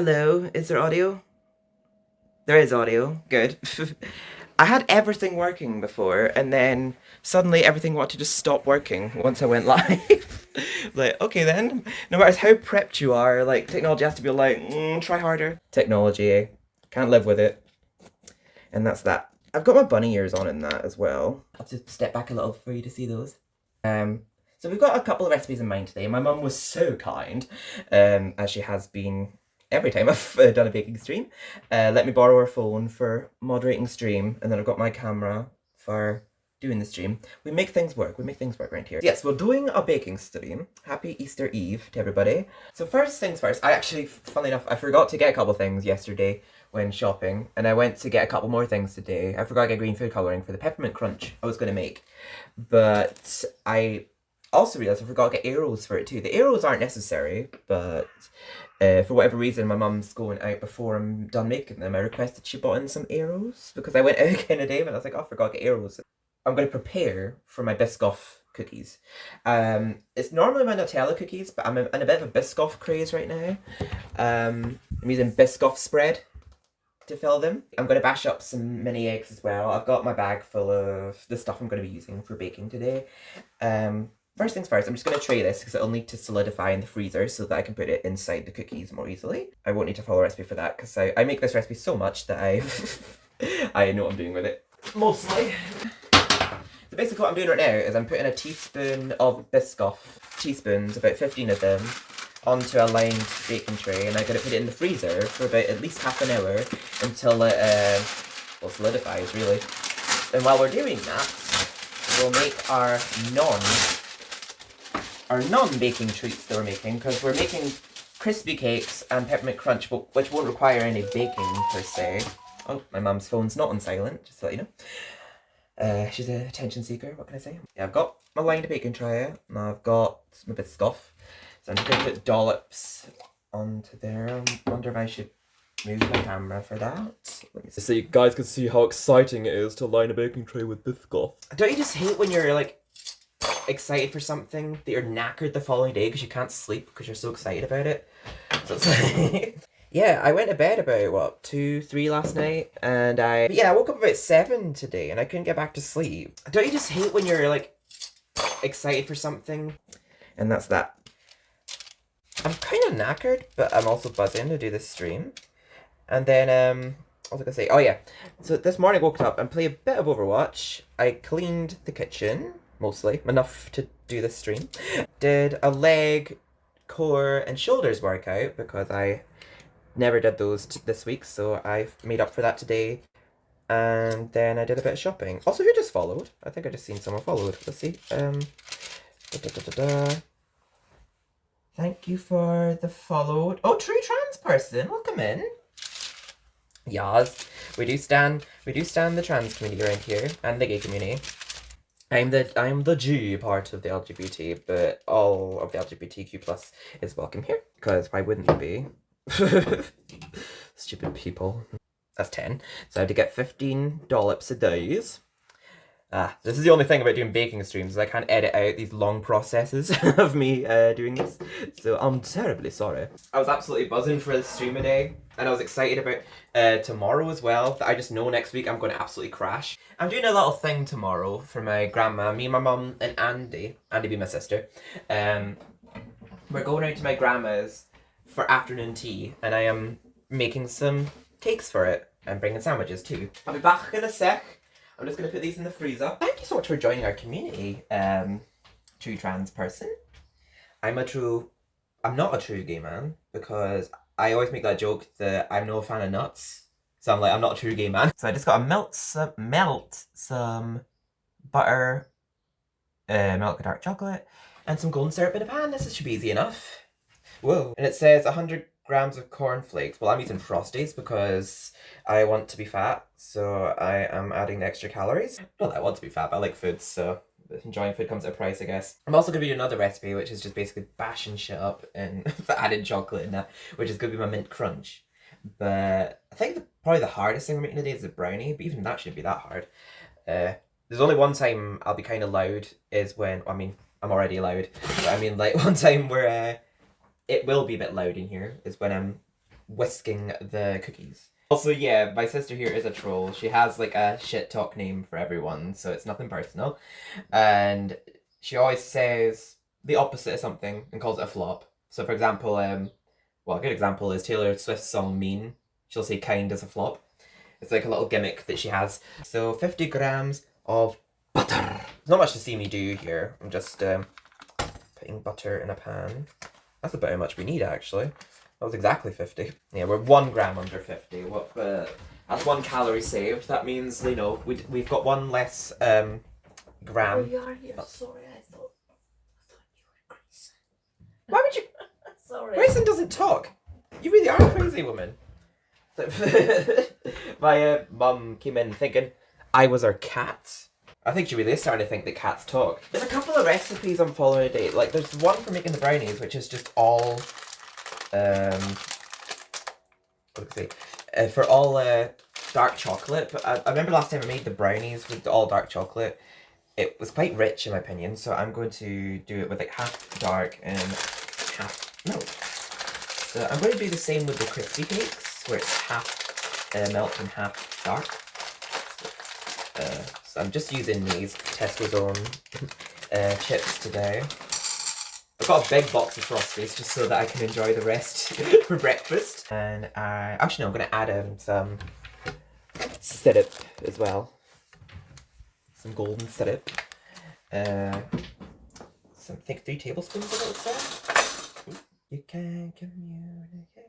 Hello, is there audio? There is audio. Good. I had everything working before, and then suddenly everything wanted to just stop working once I went live. Like, okay then, no matter how prepped you are, like, technology has to be like, try harder. Technology, eh? Can't live with it. And that's that. I've got my bunny ears on in that as well. I'll just step back a little for you to see those. So we've got a couple of recipes in mind today. My mum was so kind, as she has been every time I've done a baking stream. Let me borrow her phone for moderating stream, and then I've got my camera for doing the stream. We make things work. We make things work around here. Yes, we're doing a baking stream. Happy Easter Eve to everybody. So first things first, I actually, funnily enough, I forgot to get a couple things yesterday when shopping, and I went to get a couple more things today. I forgot to get green food colouring for the peppermint crunch I was going to make, but I also realised I forgot to get arrows for it too. The arrows aren't necessary, but for whatever reason, my mum's going out before I'm done making them. I requested she bought in some arrows because I went out again today, but I was like, oh, I forgot to get arrows. I'm going to prepare for my Biscoff cookies. It's normally my Nutella cookies, but I'm in a bit of a Biscoff craze right now. I'm using Biscoff spread to fill them. I'm going to bash up some mini eggs as well. I've got my bag full of the stuff I'm going to be using for baking today. First things first, I'm just going to tray this because it'll need to solidify in the freezer so that I can put it inside the cookies more easily. I won't need to follow a recipe for that because I make this recipe so much that I know what I'm doing with it. Mostly. So basically what I'm doing right now is I'm putting a teaspoon of Biscoff, teaspoons, about 15 of them, onto a lined baking tray, and I'm going to put it in the freezer for about at least half an hour until it solidifies really. And while we're doing that, we'll make our non-baking treats that we're making, because we're making crispy cakes and peppermint crunch, which won't require any baking per se. Oh, my mum's phone's not on silent, just to let you know. She's an attention seeker, what can I say? Yeah, I've got my lined baking tray, and I've got my Biscoff. So I'm just going to put dollops onto there. I wonder if I should move my camera for that. Let me see. So you guys can see how exciting it is to line a baking tray with Biscoff. Don't you just hate when you're like excited for something that you're knackered the following day because you can't sleep because you're so excited about it? So it's like... Yeah, I went to bed about, what, 2, 3 last night, and I woke up about 7 today, and I couldn't get back to sleep. Don't you just hate when you're, like, excited for something? And that's that. I'm kind of knackered, but I'm also buzzing to do this stream. And then, what was I gonna say? Oh, yeah. So this morning I woke up and played a bit of Overwatch. I cleaned the kitchen, mostly, enough to do this stream. Did a leg, core, and shoulders workout, because I never did those this week, so I made up for that today. And then I did a bit of shopping. Also, who just followed? I think I just seen someone followed. Let's see. Thank you for the followed. Oh, true trans person. Welcome in. Yes, we do stand the trans community around here and the gay community. I'm the G part of the LGBT, but all of the LGBTQ plus is welcome here, because why wouldn't you be? Stupid people. That's 10. So I had to get 15 dollops a day. This is the only thing about doing baking streams, is I can't edit out these long processes of me doing this. So I'm terribly sorry. I was absolutely buzzing for this stream today, and I was excited about tomorrow as well. That I just know next week I'm going to absolutely crash. I'm doing a little thing tomorrow for my grandma. Me, my mum, and Andy being my sister. We're going out to my grandma's for afternoon tea, and I am making some cakes for it and bringing sandwiches too. I'll be back in a sec. I'm just going to put these in the freezer. Thank you so much for joining our community, true trans person. I'm not a true gay man, because I always make that joke that I'm no fan of nuts. So I'm like, I'm not a true gay man. So I just got to melt some butter, milk and dark chocolate, and some golden syrup in a pan. This should be easy enough. Whoa. And it says 100 grams of cornflakes. Well, I'm using Frosties because I want to be fat, so I am adding the extra calories. Not that I want to be fat, but I like food, so enjoying food comes at a price, I guess. I'm also going to do another recipe, which is just basically bashing shit up and adding chocolate in that, which is going to be my mint crunch. But I think probably the hardest thing we're making today is the brownie, but even that shouldn't be that hard. There's only one time I'll be kind of loud, is when, I mean, I'm already loud, but I mean, like, one time where it will be a bit loud in here is when I'm whisking the cookies. Also, yeah, my sister here is a troll. She has like a shit talk name for everyone, so it's nothing personal. And she always says the opposite of something and calls it a flop. So, for example, well, a good example is Taylor Swift's song Mean. She'll say kind is a flop. It's like a little gimmick that she has. So 50 grams of butter. There's not much to see me do here. I'm just putting butter in a pan. That's about how much we need, actually. That was exactly 50. Yeah, we're 1 gram under 50. What? That's 1 calorie saved. That means, you know, we've got 1 less gram. Oh, you are here. Sorry, I thought you were Grayson. Why would you? Sorry. Grayson doesn't talk. You really are a crazy woman. My mum came in thinking I was our cat. I think she really is starting to think that cats talk. There's a couple of recipes I'm following today. Like, there's one for making the brownies, which is just all, what do I say? For all dark chocolate. But I remember last time I made the brownies with all dark chocolate. It was quite rich in my opinion, so I'm going to do it with like half dark and half milk. So I'm going to do the same with the crispy cakes, where it's half milk and half dark. So I'm just using these Tesco's own chips today. I've got a big box of Frosties just so that I can enjoy the rest for breakfast. And actually no, I'm going to add in some syrup as well. Some golden syrup. I think 3 tablespoons of it, would say. You can communicate.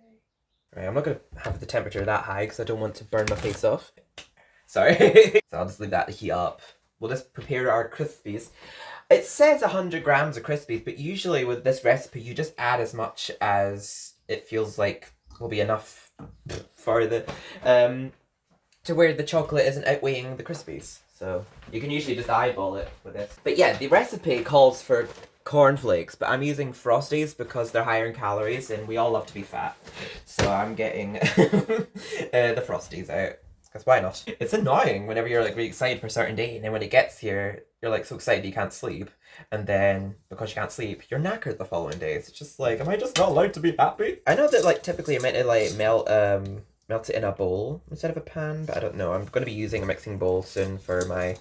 Right, I'm not going to have the temperature that high because I don't want to burn my face off. Sorry. So I'll just leave that to heat up. We'll just prepare our Crispies. It says 100 grams of Crispies, but usually with this recipe, you just add as much as it feels like will be enough for the, to where the chocolate isn't outweighing the Crispies. So you can usually just eyeball it with this. But yeah, the recipe calls for cornflakes, but I'm using Frosties because they're higher in calories and we all love to be fat. So I'm getting the Frosties out. Because why not? It's annoying whenever you're like really excited for a certain day and then when it gets here, you're like so excited you can't sleep. And then because you can't sleep, you're knackered the following day. So it's just like, am I just not allowed to be happy? I know that like typically you're meant to like melt it in a bowl instead of a pan, but I don't know. I'm going to be using a mixing bowl soon for my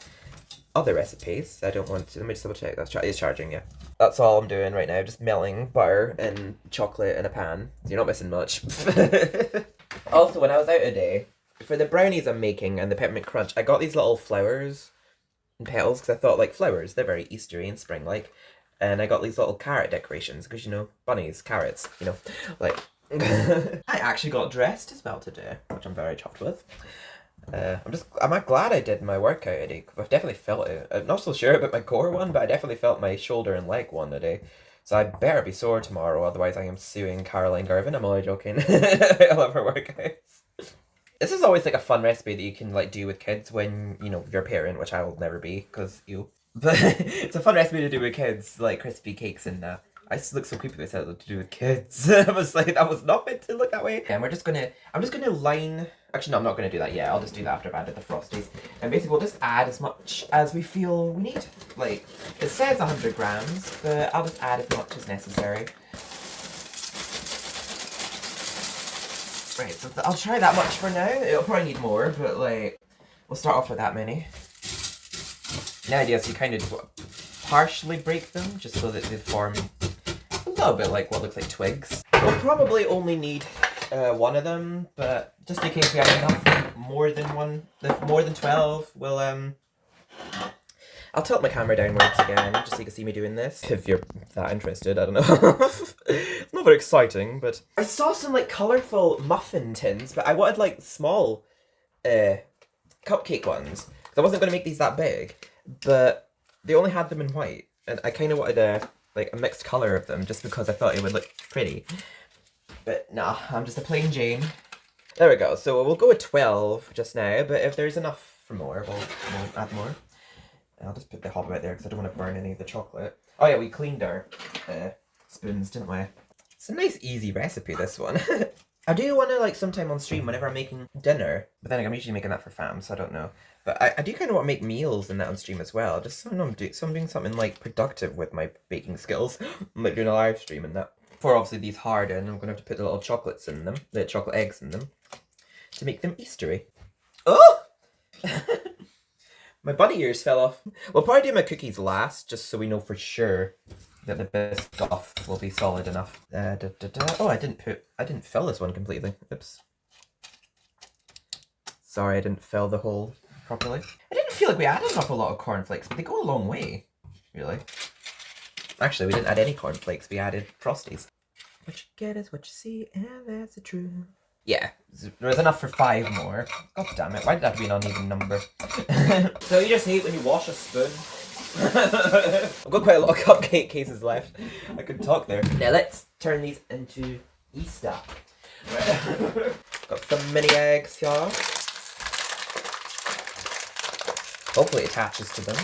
other recipes. I don't want to, let me just double check. It's charging, yeah. That's all I'm doing right now, just melting butter and chocolate in a pan. You're not missing much. Also, when I was out today, for the brownies I'm making and the peppermint crunch, I got these little flowers and petals because I thought like flowers, they're very Eastery and spring-like. And I got these little carrot decorations because, you know, bunnies, carrots, you know, like... I actually got dressed as well today, which I'm very chuffed with. I'm glad I did my workout today, because I've definitely felt it. I'm not so sure about my core one, but I definitely felt my shoulder and leg one today. So I better be sore tomorrow, otherwise I am suing Caroline Garvin. I'm only joking. I love her workouts. This is always like a fun recipe that you can like do with kids when, you know, you're a parent, which I will never be, because you. But it's a fun recipe to do with kids, like crispy cakes and that. I just look so creepy with that to do with kids. I was like, that was not meant to look that way. And I'm just gonna line, actually no, I'm not gonna do that yet. I'll just do that after I've added the Frosties. And basically we'll just add as much as we feel we need. Like, it says 100 grams, but I'll just add as much as necessary. Right, so I'll try that much for now. It'll probably need more, but like, we'll start off with that many. The idea is you kind of just partially break them, just so that they form a little bit like what looks like twigs. We'll probably only need one of them, but just in case we have enough, more than 12, we'll I'll tilt my camera downwards again, just so you can see me doing this. If you're that interested, I don't know. It's not very exciting, but... I saw some, like, colourful muffin tins, but I wanted, like, small cupcake ones. Because I wasn't going to make these that big, but they only had them in white. And I kind of wanted a mixed colour of them, just because I thought it would look pretty. But nah, I'm just a plain Jane. There we go, so we'll go with 12 just now, but if there's enough for more, we'll add more. I'll just put the hob out there because I don't want to burn any of the chocolate. Oh yeah, we cleaned our spoons, didn't we? It's a nice easy recipe, this one. I do want to, like, sometime on stream whenever I'm making dinner, but then I'm usually making that for fam, so I don't know. But I do kind of want to make meals and that on stream as well, just so I'm doing something, like, productive with my baking skills. I'm, like, doing a live stream and that. Before obviously these harden, I'm gonna have to put the little chocolates in them, the chocolate eggs in them, to make them Eastery. Oh! My bunny ears fell off. We'll probably do my cookies last, just so we know for sure that the biscoff will be solid enough. Oh, I didn't fill this one completely. Oops. Sorry, I didn't fill the hole properly. I didn't feel like we added an awful lot of cornflakes, but they go a long way, really. Actually, we didn't add any cornflakes, we added Frosties. What you get is what you see, and that's the truth. Yeah, there was enough for 5 more. God damn it, why did that have to be an uneven number? So you just hate when you wash a spoon? I've got quite a lot of cupcake cases left. I could talk there. Now let's turn these into Easter. Right. Got some mini eggs here. Hopefully it attaches to them.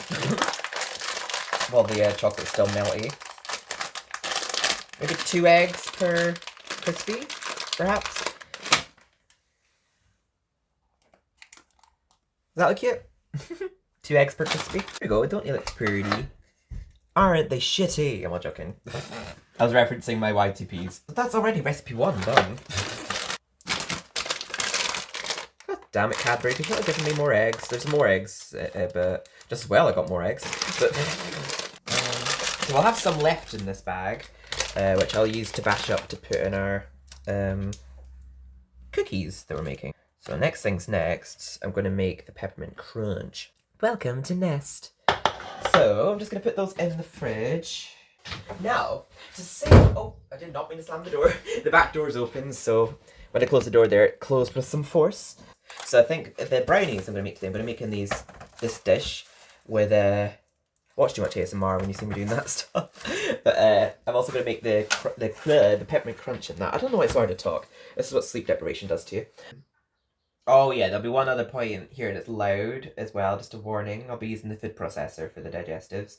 While the chocolate's still melty. Maybe 2 eggs per crispy, perhaps? Does that look cute? 2 eggs per crispy. There we go, don't they look pretty? Aren't they shitty? I'm not joking. I was referencing my YTPs. But that's already recipe 1 done. God damn it, Cadbury, you should have given me more eggs. There's more eggs, but just as well I got more eggs. But, so we'll have some left in this bag, which I'll use to bash up to put in our cookies that we're making. So next thing's next, I'm going to make the peppermint crunch. Welcome to Nest. So I'm just going to put those in the fridge. Now, to save... Oh, I did not mean to slam the door. The back door's open, so when I close the door there, it closed with some force. So I think the brownies I'm going to make today, I'm going to be making this dish with watch too much ASMR when you see me doing that stuff. But I'm also going to make the peppermint crunch in that. I don't know why it's hard to talk. This is what sleep deprivation does to you. Oh yeah, there'll be one other point here, and it's loud as well, just a warning. I'll be using the food processor for the digestives.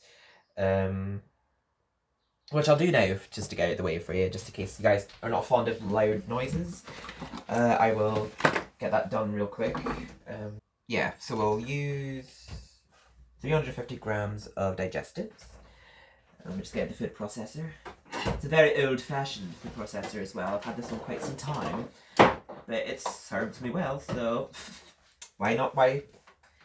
Which I'll do now, just to get out of the way for you, just in case you guys are not fond of loud noises. I will get that done real quick. Yeah, so we'll use 350 grams of digestives. I'm just getting the food processor. It's a very old-fashioned food processor as well. I've had this one quite some time. But it serves me well, so why not? Why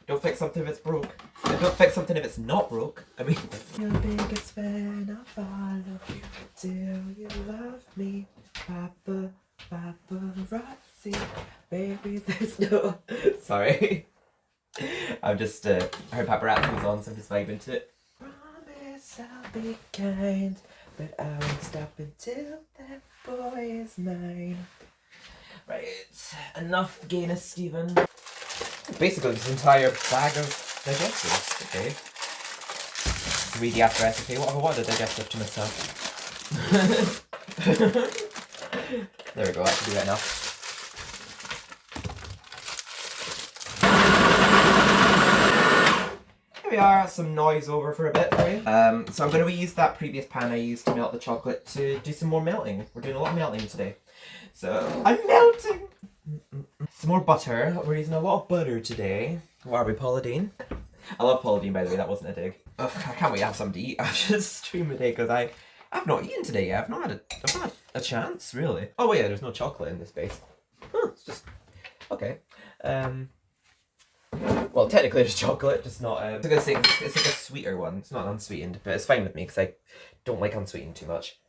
don't fix something if it's broke? Don't fix something if it's not broke. I mean, your biggest fan, I'll follow you till you love me. Papa, paparazzi, baby, there's no. Sorry, I'm just I heard paparazzi was on, so I'm just vibing to it. Promise I'll be kind, but I won't stop until that boy is mine. Right, enough gayness, Stephen. Basically, this entire bag of digestives, okay? Read the after recipe. What have I wanted a digestive to myself? There we go, that should be right enough. Here we are, some noise over for a bit for you. So I'm going to reuse that previous pan I used to melt the chocolate to do some more melting. We're doing a lot of melting today. So, I'm melting! Some more butter. We're using a lot of butter today. What are we, Paula Deen? I love Paula Deen, by the way, that wasn't a dig. Ugh, I can't wait to have something to eat. I'm just streaming today because I've not eaten today yet. I've not had a chance, really. Oh wait, yeah, there's no chocolate in this base. Huh, it's just... Okay. Well, technically there's chocolate, just not... I was gonna say, it's like a sweeter one. It's not unsweetened, but it's fine with me because I don't like unsweetened too much.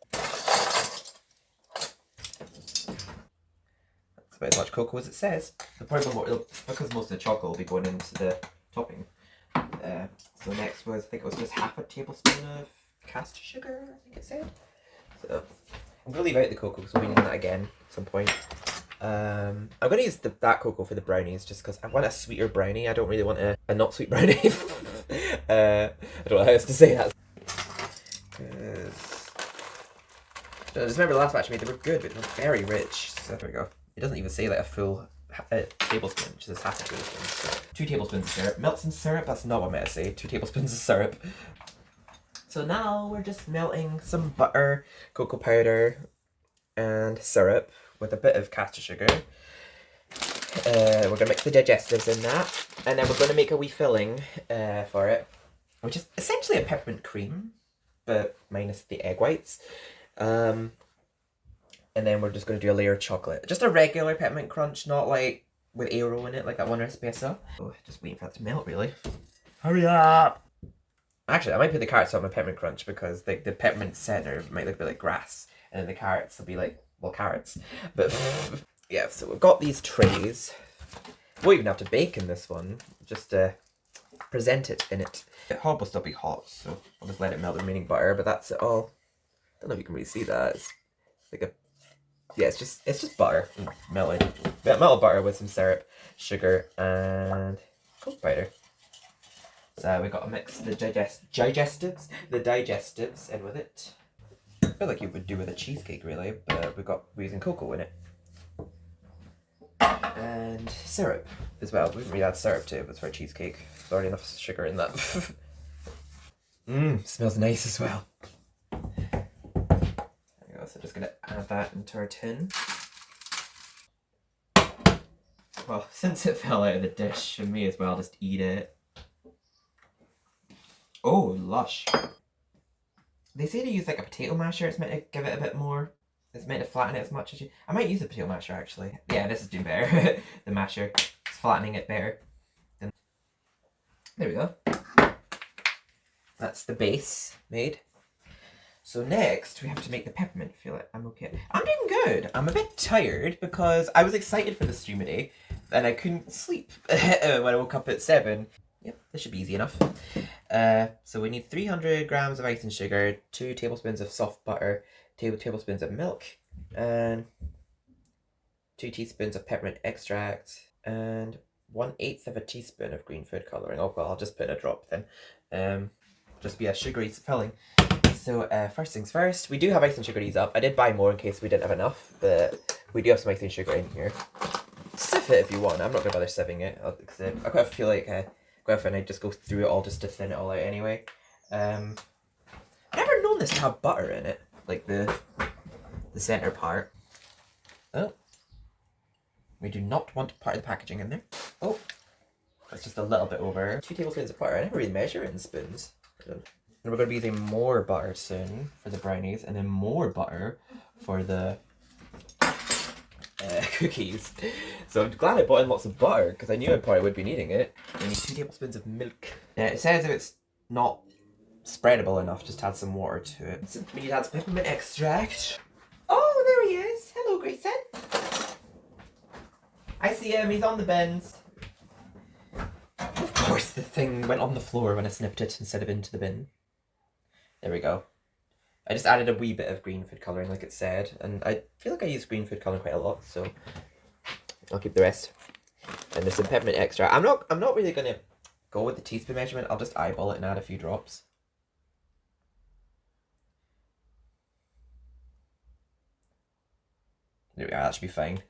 As much cocoa as it says. The problem because most of the chocolate will be going into the topping. So next was, I think it was just half a tablespoon of caster sugar, I think it said. So I'm gonna leave out the cocoa because we'll be needing that again at some point. I'm gonna use that cocoa for the brownies just because I want a sweeter brownie. I don't really want a not sweet brownie. I don't know how else to say that. I just remember the last batch I made, they were good, but they were very rich. So there we go. It doesn't even say like a full tablespoon, which is half a tablespoon. So 2 tablespoons of syrup. Melt some syrup? That's not what I meant to say. 2 tablespoons of syrup. So now we're just melting some butter, cocoa powder, and syrup with a bit of caster sugar. We're going to mix the digestives in that. And then we're going to make a wee filling for it, which is essentially a peppermint cream, but minus the egg whites. And then we're just going to do a layer of chocolate. Just a regular peppermint crunch, not like with aero in it, like that one recipe I saw. Oh, just waiting for that to melt, really. Hurry up! Actually, I might put the carrots on my peppermint crunch because the peppermint center might look a bit like grass. And then the carrots will be like, well, carrots. But yeah, so we've got these trays. We'll even have to bake in this one. Just present it in it. The hob will still be hot, so I'll just let it melt the remaining butter, but that's it all. Don't know if you can really see that. It's like a, yeah, it's just butter melted butter with some syrup, sugar, and cocoa powder. So we got to mix the digestives in with it. I feel like you would do with a cheesecake, really, but we're using cocoa in it. And syrup as well. We didn't really add syrup to it, but it's for a cheesecake. There's already enough sugar in that. Smells nice as well. There we go, so just gonna add that into our tin. Well, since it fell out of the dish, I may as well just eat it. Oh, lush. They say to use like a potato masher, it's meant to give it a bit more. It's meant to flatten it as much as you... I might use a potato masher, actually. Yeah, this is doing better. The masher. It's flattening it better. There we go. That's the base made. So next, we have to make the peppermint fillet. I'm okay. I'm doing good. I'm a bit tired because I was excited for the stream today and I couldn't sleep when I woke up at 7. Yep, this should be easy enough. So we need 300 grams of icing sugar, 2 tablespoons of soft butter, 2 tablespoons of milk, and 2 teaspoons of peppermint extract, and 1/8 of a teaspoon of green food colouring. Oh well, I'll just put a drop then. Just be a sugary filling. So first things first, we do have icing sugar these up. I did buy more in case we didn't have enough, but we do have some icing sugar in here. Sieve it if you want. I'm not gonna bother sieving it. I quite feel like go off and I just go through it all just to thin it all out anyway. I've never known this to have butter in it, like the center part. Oh, we do not want part of the packaging in there. Oh, that's just a little bit over. 2 tablespoons of butter. I never really measure it in spoons. And we're going to be using more butter soon for the brownies, and then more butter for the cookies. So I'm glad I bought in lots of butter because I knew I probably would be needing it. We need 2 tablespoons of milk. It says if it's not spreadable enough, just add some water to it. So we need to add some peppermint extract. Oh, there he is. Hello, Grayson. I see him. He's on the bins. Of course, the thing went on the floor when I snipped it instead of into the bin. There we go. I just added a wee bit of green food colouring like it said, and I feel like I use green food colouring quite a lot, so I'll keep the rest. And there's some peppermint extra. I'm not really gonna go with the teaspoon measurement. I'll just eyeball it and add a few drops. There we go, that should be fine.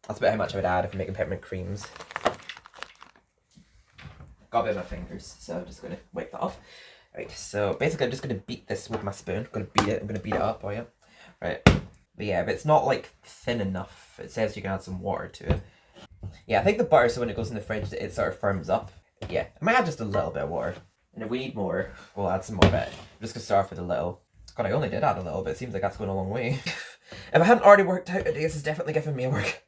That's about how much I would add if I'm making peppermint creams. Got a bit of my fingers, so I'm just gonna wipe that off. Right, so basically I'm just going to beat this with my spoon. I'm going to beat it up, oh yeah. Right, but yeah, but it's not like thin enough. It says you can add some water to it. Yeah, I think the butter, so when it goes in the fridge, it sort of firms up. Yeah, I might add just a little bit of water. And if we need more, we'll add some more of it. I'm just going to start off with a little. God, I only did add a little bit. It seems like that's going a long way. If I hadn't already worked out today, this is definitely giving me a work.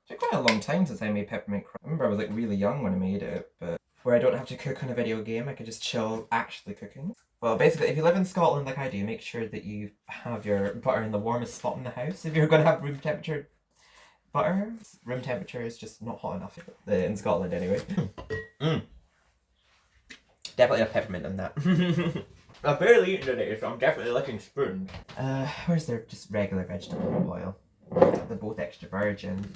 It's been quite a long time since I made peppermint crunch. I remember I was like really young when I made it, but where I don't have to cook on a video game, I can just chill actually cooking. Well, basically, if you live in Scotland like I do, make sure that you have your butter in the warmest spot in the house. If you're going to have room temperature butter, room temperature is just not hot enough in Scotland anyway. Definitely have peppermint in that. I've barely eaten today, so I'm definitely licking spoons. Where's their just regular vegetable oil? They're both extra virgin.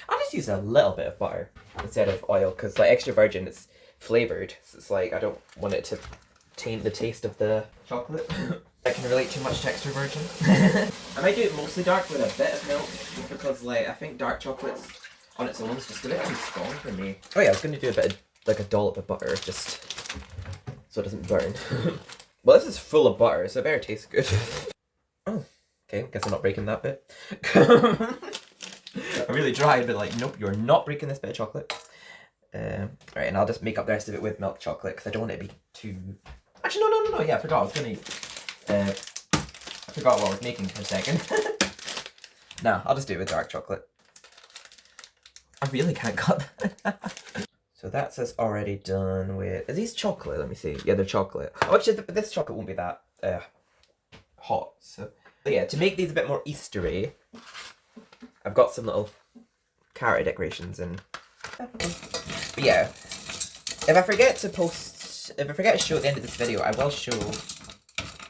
I'll just use a little bit of butter instead of oil because like extra virgin it's flavoured, so it's like I don't want it to taint the taste of the chocolate. I can relate too much to extra virgin. I might do it mostly dark with a bit of milk just because like I think dark chocolate's on its own is just a bit too strong for me. Oh yeah, I was going to do a bit of like a dollop of butter just so it doesn't burn. Well, this is full of butter, so it better taste good. Oh. Okay, guess I'm not breaking that bit. I really tried, but like, nope, you're not breaking this bit of chocolate. Right, and I'll just make up the rest of it with milk chocolate because I don't want it to be too... Actually, Actually, no. Yeah, I forgot. I was gonna. I forgot what I was making for a second. No, I'll just do it with dark chocolate. I really can't cut that. So that's us already done with. Are these chocolate? Let me see. Yeah, they're chocolate. Oh, actually, this chocolate won't be that hot. So, but yeah, to make these a bit more Eastery, I've got some little carrot decorations and. But yeah, if I forget to show at the end of this video, I will show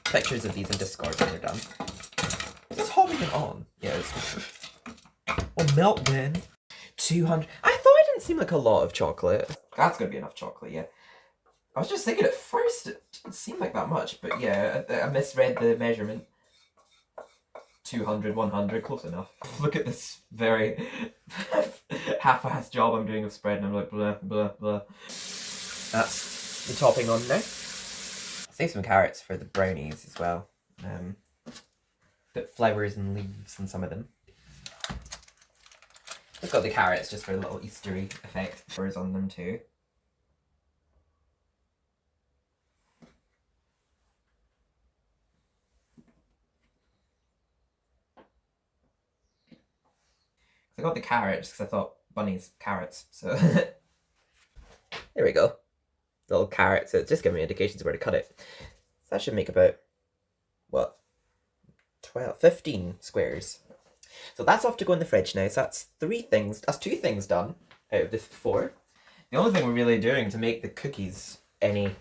pictures of these in Discord when they're done. Is this hot even on? Yeah, it's. Oh, milk then. 200. I thought it didn't seem like a lot of chocolate. That's gonna be enough chocolate, yeah. I was just thinking at first it didn't seem like that much, but yeah, I misread the measurement. 200, 100, close enough. Look at this very half-assed job I'm doing of spreading. I'm like blah blah blah. That's the topping on now. Save some carrots for the brownies as well. Put flowers and leaves on some of them. I've got the carrots just for a little Eastery effect. Flowers on them too. I got the carrots because I thought bunnies, carrots, so. There we go. Little carrots, so it's just giving me indications where to cut it. So that should make about, what, 12, 15 squares. So that's off to go in the fridge now. So that's two things done out of the 4. The only thing we're really doing to make the cookies any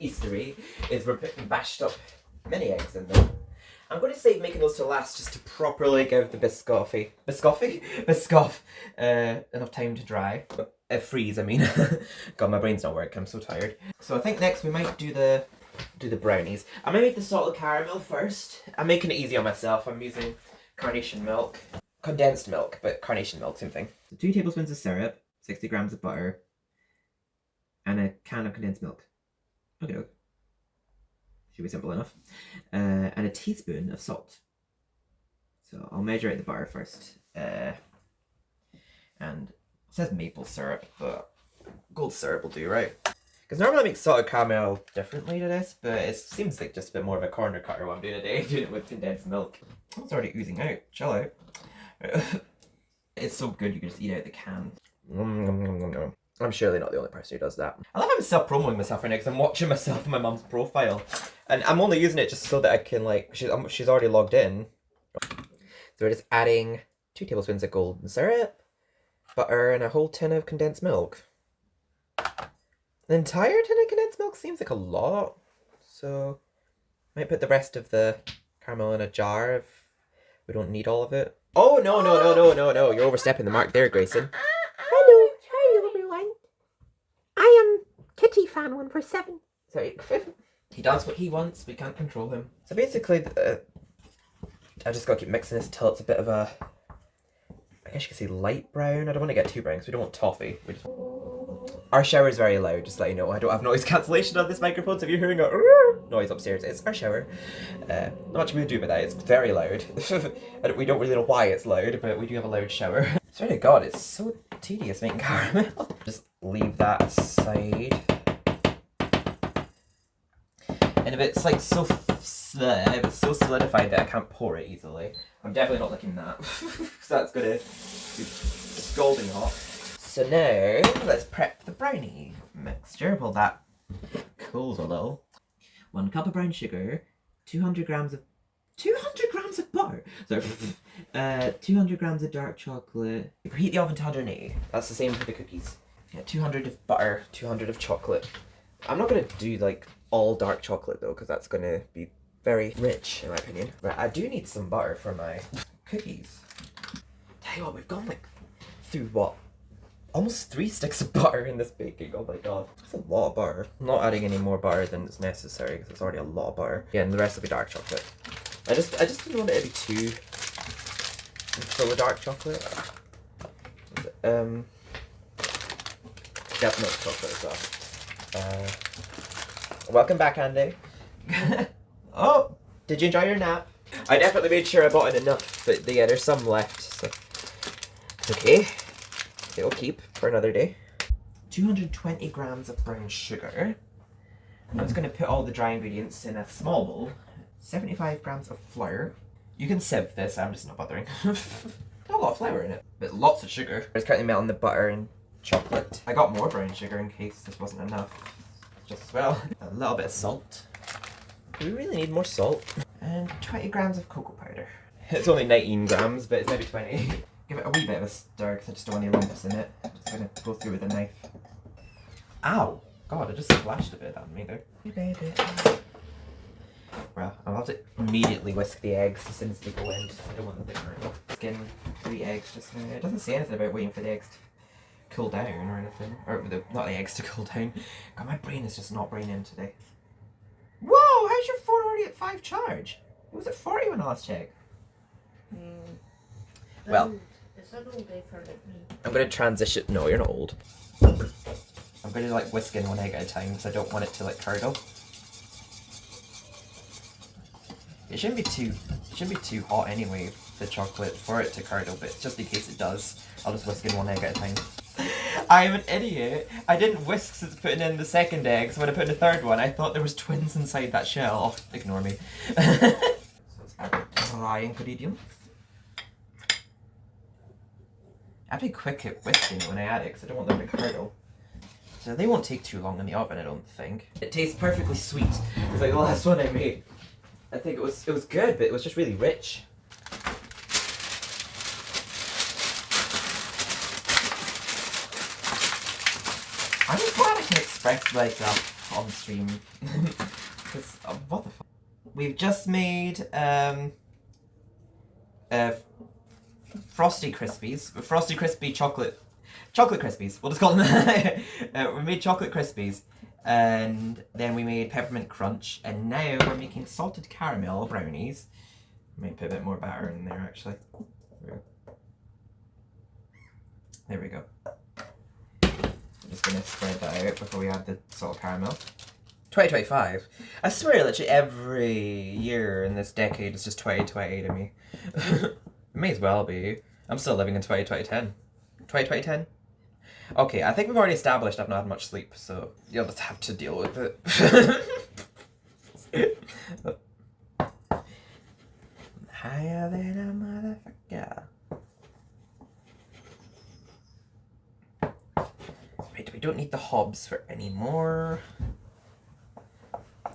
Eastery is we're putting bashed up mini eggs in them. I'm going to save making those to last just to properly give the biscoff enough time to dry. Freeze, I mean. God, my brain's not working. I'm so tired. So I think next we might do the brownies. I might make the salted caramel first. I'm making it easy on myself. I'm using carnation milk. Condensed milk, but carnation milk, same thing. So 2 tablespoons of syrup, 60 grams of butter, and a can of condensed milk. Okay. Should be simple enough. And a teaspoon of salt. So I'll measure out the butter first. And it says maple syrup, but gold syrup will do, right? Because normally I make salted caramel differently to this, but it seems like just a bit more of a corner cutter what I'm doing today, doing it with condensed milk. It's already oozing out. Chill out. It's so good you can just eat out the can. I'm surely not the only person who does that. I love how I'm self-promoting myself right now because I'm watching myself on my mum's profile. And I'm only using it just so that I can, like, she's already logged in. So we're just adding 2 tablespoons of golden syrup, butter, and a whole tin of condensed milk. An entire tin of condensed milk seems like a lot. So I might put the rest of the caramel in a jar if we don't need all of it. Oh, no. You're overstepping the mark there, Grayson. Hello everyone. I am Kitty fan 147. Sorry. He does what he wants, we can't control him. So basically, I just gotta keep mixing this till it's a bit of a, I guess you could say light brown. I don't want to get too brown because we don't want toffee. Our shower is very loud, just to let you know. I don't have noise cancellation on this microphone, so if you're hearing a noise upstairs, it's our shower. Not much we can do about that, it's very loud. We don't really know why it's loud, but we do have a loud shower. Swear to God, it's so tedious making caramel. Just leave that aside. And if it's like so solidified that I can't pour it easily, I'm definitely not licking that. Because that's gonna be scalding hot. So now, let's prep the brownie mixture while that cools a little. 1 cup of brown sugar, 200 grams of butter. Sorry. 200 grams of dark chocolate. Preheat the oven to 180. That's the same for the cookies. Yeah, 200 of butter, 200 of chocolate. I'm not gonna do like all dark chocolate though, because that's gonna be very rich in my opinion. Right, I do need some butter for my cookies. Tell you what, we've gone like through what? Almost 3 sticks of butter in this baking. Oh my God, that's a lot of butter. I'm not adding any more butter than is necessary because it's already a lot of butter. Yeah, and the rest will be dark chocolate. I just didn't want it to be too full of dark chocolate. Definitely chocolate as well. Welcome back, Andy. Oh, did you enjoy your nap? I definitely made sure I bought in enough, but yeah, there's some left, so it's okay. It'll keep for another day. 220 grams of brown sugar. I'm just going to put all the dry ingredients in a small bowl. 75 grams of flour. You can sieve this, I'm just not bothering. Not a lot of flour in it, but lots of sugar. I was currently melting the butter and chocolate. I got more brown sugar in case this wasn't enough. Just as well. A little bit of salt. Do we really need more salt? And 20 grams of cocoa powder. It's only 19 grams, but it's maybe 20. Give it a wee bit of a stir because I just don't want any lumps in it. I'm just going to go through with a knife. Ow! God, I just splashed a bit on me there. Well, I'll have to immediately whisk the eggs as soon as they go in, just I don't want them to burn. Skin 3 eggs just now. It doesn't say anything about waiting for the eggs to cool down or anything. Or not the eggs to cool down. God, my brain is just not braining today. Whoa! How's your phone already at 5 charge? It was at 40 when I last checked. Well, it's an old day for like me. I'm going to transition. No, you're not old. I'm going to like whisk in 1 egg at a time because I don't want it to like curdle. It shouldn't be too hot anyway, the chocolate, for it to curdle, but just in case it does, I'll just whisk in 1 egg at a time. I'm an idiot. I didn't whisk since putting in the 2nd egg, so when I put in the 3rd one, I thought there was twins inside that shell. Oh, ignore me. So let's add the dry ingredients. I have to be quick at whisking it when I add it, because I don't want them to curdle. So they won't take too long in the oven, I don't think. It tastes perfectly sweet. It's like the last one I made. I think it was good, but it was just really rich. I'm just glad I can express myself on stream. Because, what the fuck? We've just made, Frosty Krispies. Frosty Crispy Chocolate Krispies. We'll just call them that. We made Chocolate Krispies. And then we made Peppermint Crunch. And now we're making Salted Caramel Brownies. Might put a bit more batter in there, actually. There we go. I'm just going to spread that out before we add the salted caramel. 2025. I swear literally every year in this decade is just 2020 to me. It may as well be. I'm still living in 2010. 2010? Okay, I think we've already established I've not had much sleep, so you'll just have to deal with it. Higher than a motherfucker. Right, we don't need the hobs for any more.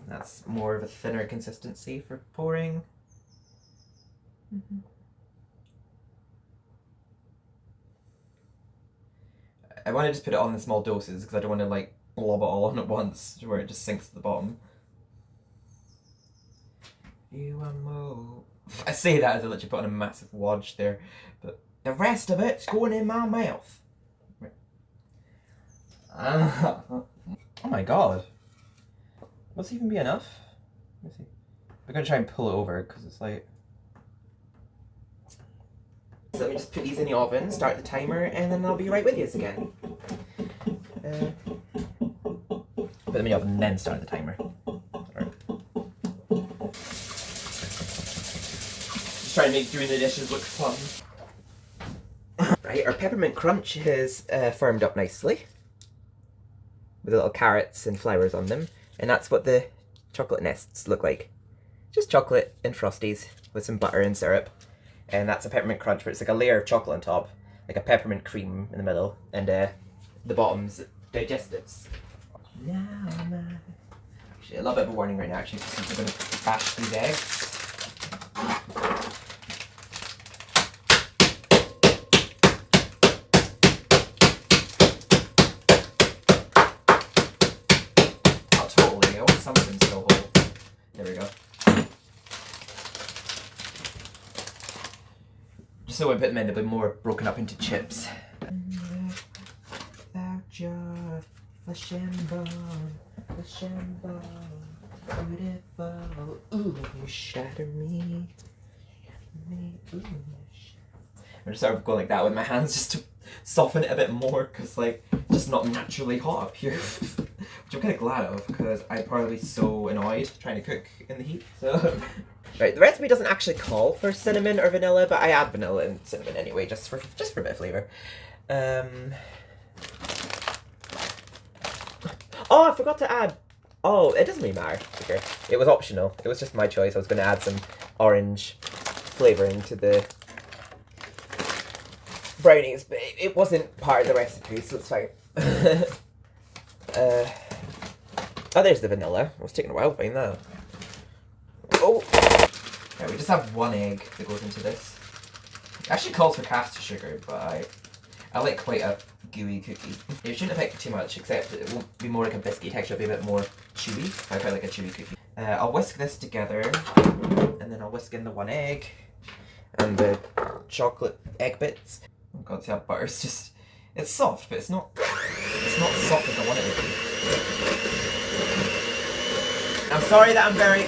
That's more of a thinner consistency for pouring. I want to just put it on in small doses because I don't want to like blob it all on at once where it just sinks to the bottom. You are more. I say that as I literally put on a massive wadge there, but the rest of it's going in my mouth. Oh my god. Will this even be enough? Let me see. We're gonna try and pull it over because it's like. So let me just put these in the oven, start the timer, and then I'll be right with you again. Put them in the oven and then start the timer. Right. Just trying to make doing the dishes look fun. Right, our peppermint crunch is firmed up nicely. With little carrots and flowers on them. And that's what the chocolate nests look like. Just chocolate and Frosties with some butter and syrup. And that's a peppermint crunch, but it's like a layer of chocolate on top, like a peppermint cream in the middle, and the bottom's digestives. Now, actually, a little bit of a warning right now, actually, since we're going to bash these eggs. Oh, totally. I want something still whole. There we go. So I put them in, they'll be more broken up into chips. Without your flesh and bone, beautiful. Ooh, you shatter me. Ooh, I'm just sort of going like that with my hands just to soften it a bit more, because like, just not naturally hot up here. Which I'm kind of glad of, because I'd probably be so annoyed trying to cook in the heat, so. Right, the recipe doesn't actually call for cinnamon or vanilla, but I add vanilla and cinnamon anyway, just for a bit of flavour. Oh, I forgot to add Oh, it doesn't really matter. Okay. It was optional. It was just my choice. I was going to add some orange flavouring to the brownies, but it wasn't part of the recipe, so it's fine. Oh, there's the vanilla. It was taking a while to find that. Oh! Right, we just have one egg that goes into this. It actually calls for caster sugar, but I like quite a gooey cookie. It shouldn't affect it too much, except it won't be more like a biscuit texture, it'll be a bit more chewy. I quite like a chewy cookie. I'll whisk this together, and then I'll whisk in the one egg, and the chocolate egg bits. Oh god, see that butter's just... It's soft, but it's not soft as I want it to be. I'm sorry that I'm very...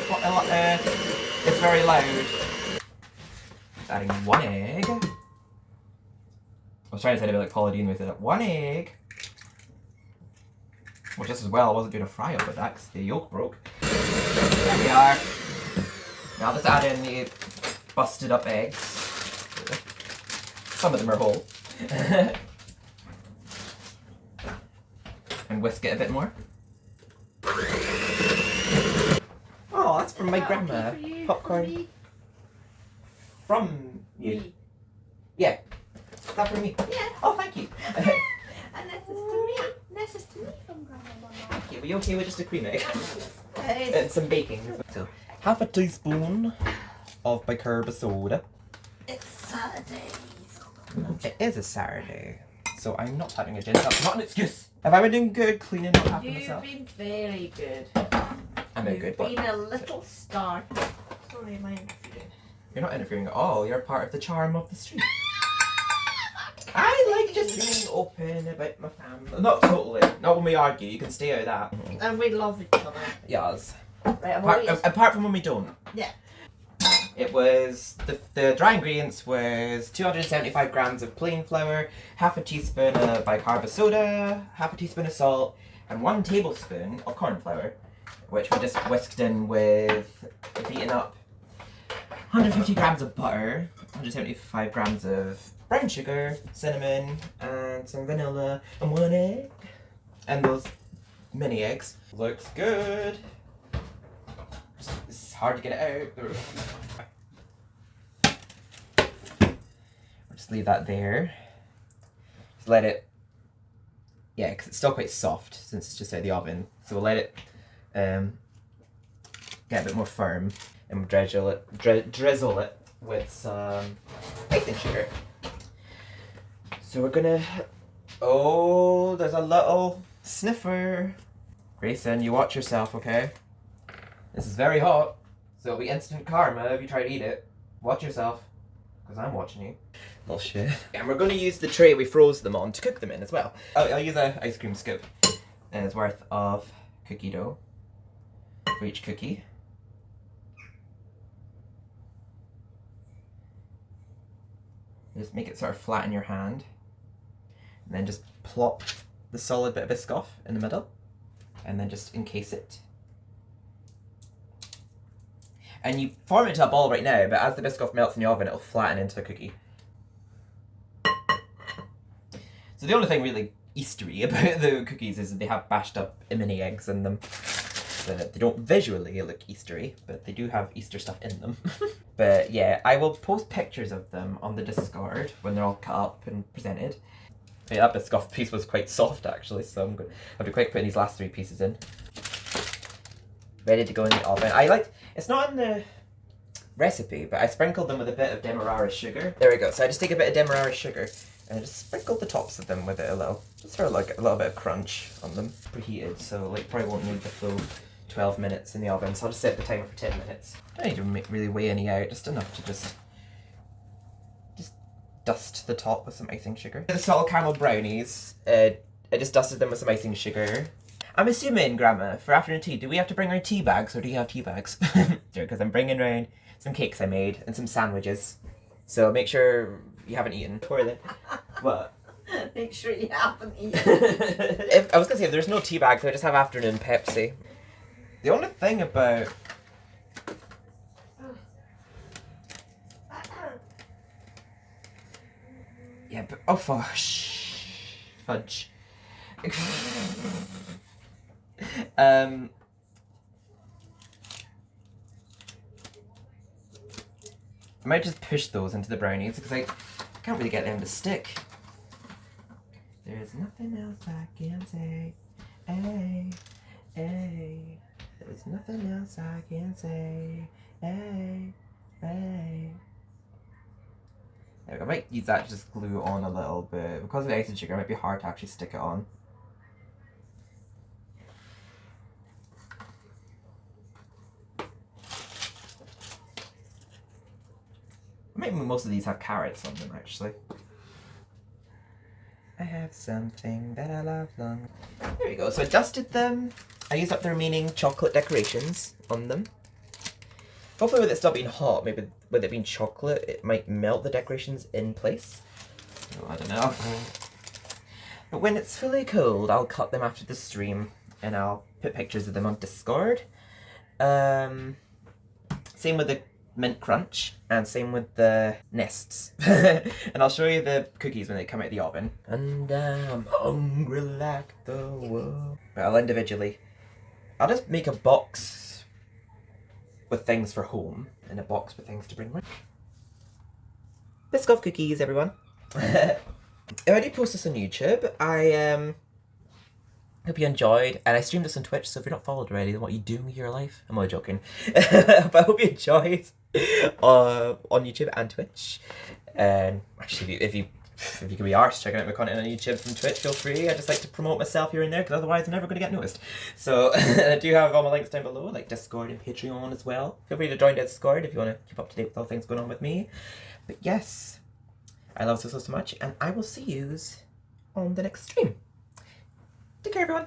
it's very loud. Adding one egg. I was trying to say a bit like Paula Deen with it. One egg. Well, just as well, I wasn't doing a fry up with that because the yolk broke. There we are. Now let's add in the busted up eggs. Some of them are whole. And whisk it a bit more. Oh, that's from my grandma. Popcorn. From you. Me. Yeah. Is that from me? Yeah. Oh, thank you. And this is to me. This is to me from Grandma Mama. Okay, were you okay with just a cream egg? It And is. some baking. So, half a teaspoon of bicarb soda. It's Saturday. It is a Saturday, so I'm not having a gin. That's not an excuse. Have I been doing good cleaning up after You've myself? been very good. I'm very good. You've But been a little star. Sorry, am I interfering? you're not interfering at all. You're part of the charm of the street. I like just being open about my family. Not totally. Not when we argue. You can stay out of that. And we love each other. Yes. Right, I'm always... Apart from when we don't. Yeah. It was, the dry ingredients was 275 grams of plain flour, half a teaspoon of bicarb soda, half a teaspoon of salt, and 1 tablespoon of corn flour, which we just whisked in with beaten up 150 grams of butter, 175 grams of brown sugar, cinnamon, and some vanilla, and 1 egg. And those mini eggs. Looks good. It's hard to get it out. Just leave that there. Just let it, yeah, because it's still quite soft since it's just out of the oven. So we'll let it get a bit more firm, and we'll drizzle it with some icing sugar. So we're gonna, oh, there's a little sniffer. Grayson, you watch yourself, okay? This is very hot, so it'll be instant karma if you try to eat it. Watch yourself, because I'm watching you. Little shit. And we're going to use the tray we froze them on to cook them in as well. I'll use an ice cream scoop. And it's worth of cookie dough for each cookie. Just make it sort of flat in your hand. And then just plop the solid bit of Biscoff in the middle. And then just encase it. And you form it into a ball right now, but as the Biscoff melts in the oven, it'll flatten into a cookie. So the only thing really Eastery about the cookies is that they have bashed up mini eggs in them. So that they don't visually look Eastery, but they do have Easter stuff in them. But yeah, I will post pictures of them on the Discord when they're all cut up and presented. Yeah, that Biscoff piece was quite soft actually, so I'm going to have to quick put these last 3 pieces in. Ready to go in the oven. It's not in the recipe, but I sprinkled them with a bit of demerara sugar. There we go. So I just take a bit of demerara sugar and I just sprinkle the tops of them with it a little. Just for like a little bit of crunch on them. Preheated, so like probably won't need the full 12 minutes in the oven. So I'll just set the timer for 10 minutes. Don't need to really weigh any out, just enough to just dust the top with some icing sugar. The salted caramel brownies, I just dusted them with some icing sugar. I'm assuming, Grandma, for afternoon tea, do we have to bring our tea bags, or do you have tea bags? Because I'm bringing around some cakes I made and some sandwiches. So make sure you haven't eaten before then. What? Make sure you haven't eaten. I was going to say, if there's no tea bags, I just have afternoon Pepsi. The only thing about... Yeah, but... Oh, fudge. I might just push those into the brownies because I can't really get them to stick. There's nothing else I can say. Hey, hey. There's nothing else I can say. Hey, hey. There we go. I might use that to just glue on a little bit. Because of the icing sugar, it might be hard to actually stick it on. Maybe most of these have carrots on them, actually. I have something that I love long. There we go. So I dusted them. I used up the remaining chocolate decorations on them. Hopefully with it still being hot, maybe with it being chocolate, it might melt the decorations in place. Oh, I don't know. But when it's fully cold, I'll cut them after the stream and I'll put pictures of them on Discord. Same with the mint crunch and same with the nests. And I'll show you the cookies when they come out of the oven. And I'm hungry like the world. But I'll individually. I'll just make a box with things for home and a box with things to bring with. Biscoff cookies, everyone. If I do post this on YouTube, I hope you enjoyed, and I streamed this on Twitch, so if you're not followed already, then what are you doing with your life? I'm only joking. But I hope you enjoyed on YouTube and Twitch. And actually, if you can be arsed checking out my content on YouTube from Twitch, feel free. I just like to promote myself here and there, because otherwise I'm never going to get noticed. So I do have all my links down below, like Discord and Patreon as well. Feel free to join Discord if you want to keep up to date with all things going on with me. But yes, I love so much, and I will see yous on the next stream. Take care, everyone.